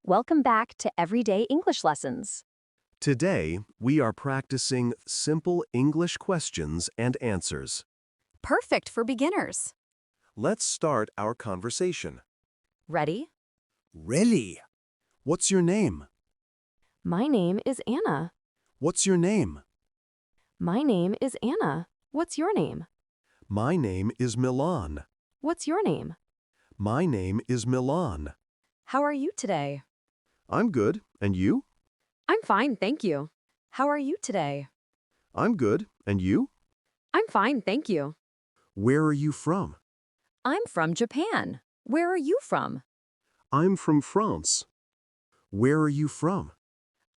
Welcome back to Everyday English Lessons. Today, we are practicing simple English questions and answers. Perfect for beginners. Let's start our conversation. Ready? Really? What's your name? My name is Anna. What's your name? My name is Anna. What's your name? My name is Milan. What's your name? My name is Milan. How are you today? I'm good, and you? I'm fine, thank you. How are you today? I'm good, and you? I'm fine, thank you. Where are you from? I'm from Japan. Where are you from? I'm from France. Where are you from?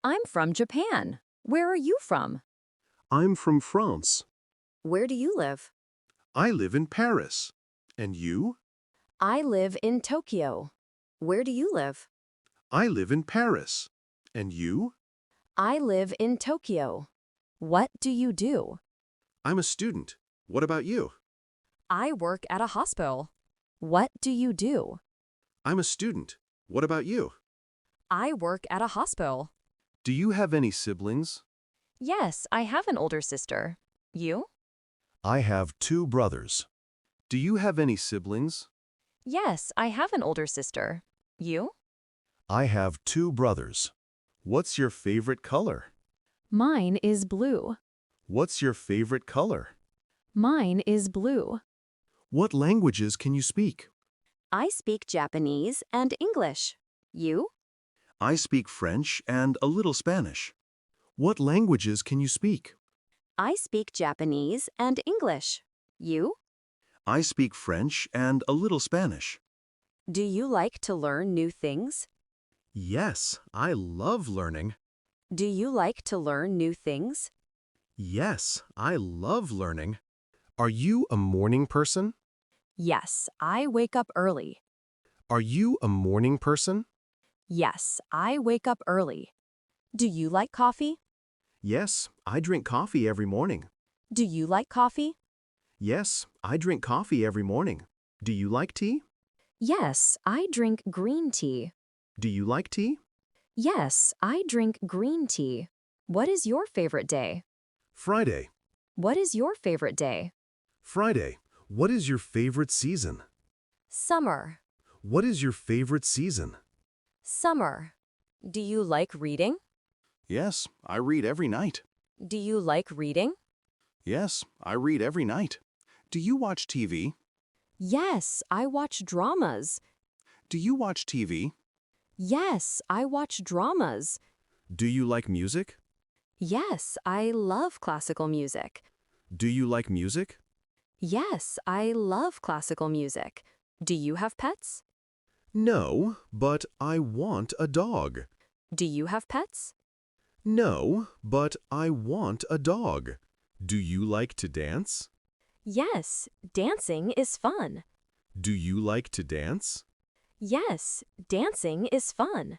I'm from Japan. Where are you from? I'm from France. Where do you live? I live in Paris. And you? I live in Tokyo. Where do you live? I live in Paris. And you? I live in Tokyo. What do you do? I'm a student. What about you? I work at a hospital. What do you do? I'm a student. What about you? I work at a hospital. Do you have any siblings? Yes, I have an older sister. You? I have two brothers. Do you have any siblings? Yes, I have an older sister. You? I have two brothers. What's your favorite color? Mine is blue. What's your favorite color? Mine is blue. What languages can you speak? I speak Japanese and English. You? I speak French and a little Spanish. What languages can you speak? I speak Japanese and English. You? I speak French and a little Spanish. Do you like to learn new things? Yes, I love learning. Do you like to learn new things? Yes, I love learning. Are you a morning person? Yes, I wake up early. Are you a morning person? Yes, I wake up early. Do you like coffee? Yes, I drink coffee every morning. Do you like coffee? Yes, I drink coffee every morning. Do you like tea? Yes, I drink green tea. Do you like tea? Yes, I drink green tea. What is your favorite day? Friday. What is your favorite day? Friday. What is your favorite season? Summer. What is your favorite season? Summer. Do you like reading? Yes, I read every night. Do you like reading? Yes, I read every night. Do you watch TV? Yes, I watch dramas. Do you watch TV? Yes, I watch dramas. Do you like music? Yes, I love classical music. Do you like music? Yes, I love classical music. Do you have pets? No, but I want a dog. Do you have pets? No, but I want a dog. Do you like to dance? Yes, dancing is fun. Do you like to dance? Yes, dancing is fun.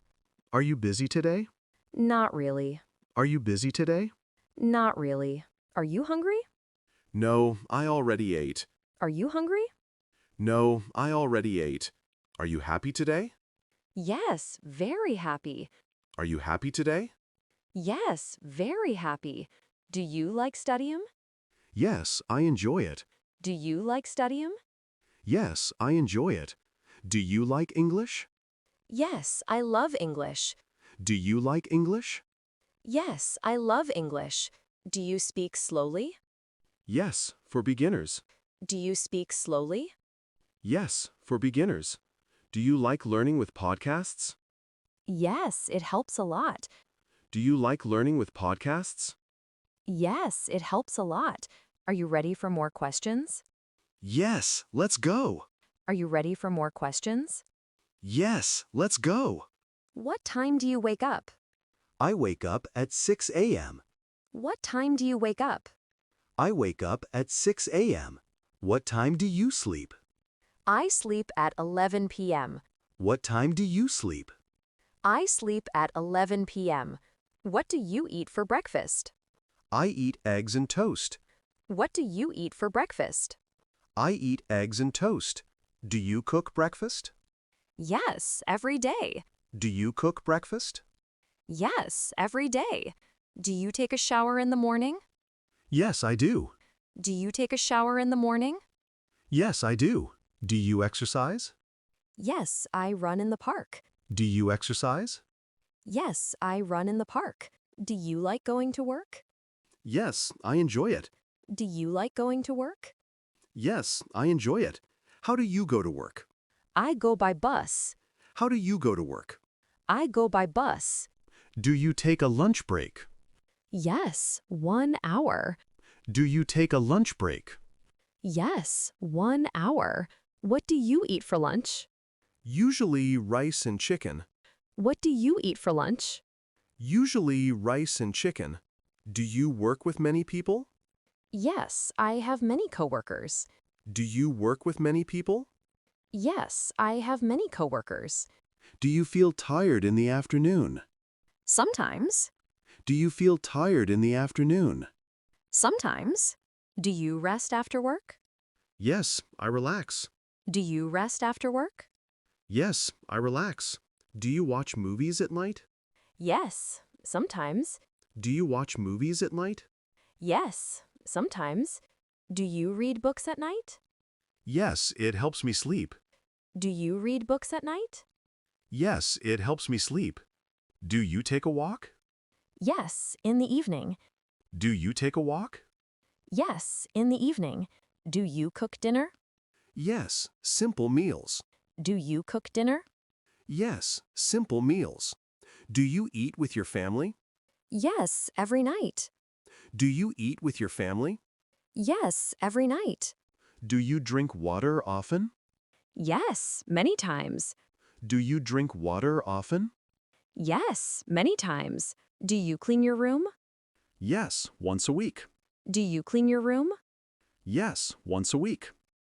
Are you busy today? Not really. Are you busy today? Not really. Are you hungry? No, I already ate. Are you hungry? No, I already ate. Are you happy today? Yes, very happy. Are you happy today? Yes, very happy. Do you like studying? Yes, I enjoy it. Do you like studying? Yes, I enjoy it. Do you like English? Yes, I love English. Do you like English? Yes, I love English. Do you speak slowly? Yes, for beginners. Do you speak slowly? Yes, for beginners. Do you like learning with podcasts? Yes, it helps a lot. Do you like learning with podcasts? Yes, it helps a lot. Are you ready for more questions? Yes, let's go. Are you ready for more questions? Yes, let's go. What time do you wake up? I wake up at 6 a.m. What time do you wake up? I wake up at 6 a.m. What time do you sleep? I sleep at 11 p.m. What time do you sleep? I sleep at 11 p.m. What do you eat for breakfast? I eat eggs and toast. What do you eat for breakfast? I eat eggs and toast. Do you cook breakfast? Yes, every day. Do you cook breakfast? Yes, every day. Do you take a shower in the morning? Yes, I do. Do you take a shower in the morning? Yes, I do. Do you exercise? Yes, I run in the park. Do you exercise? Yes, I run in the park. Do you like going to work? Yes, I enjoy it. Do you like going to work? Yes, I enjoy it. How do you go to work? I go by bus. How do you go to work? I go by bus. Do you take a lunch break? Yes, 1 hour. Do you take a lunch break? Yes, 1 hour. What do you eat for lunch? Usually rice and chicken. What do you eat for lunch? Usually rice and chicken. Do you work with many people? Yes, I have many coworkers. Do you work with many people? Yes, I have many coworkers. Do you feel tired in the afternoon? Sometimes. Do you feel tired in the afternoon? Sometimes. Do you rest after work? Yes, I relax. Do you rest after work? Yes, I relax. Do you watch movies at night? Yes, sometimes. Do you watch movies at night? Yes, sometimes. Do you read books at night? Yes, it helps me sleep. Do you read books at night? Yes, it helps me sleep. Do you take a walk? Yes, in the evening. Do you take a walk? Yes, in the evening. Do you cook dinner? Yes, simple meals. Do you cook dinner? Yes, simple meals. Do you eat with your family? Yes, every night. Do you eat with your family? Yes, every night. Do you drink water often? Yes, many times. Do you drink water often? Yes, many times. Do you clean your room? Yes, once a week. Do you clean your room? Yes, once a week.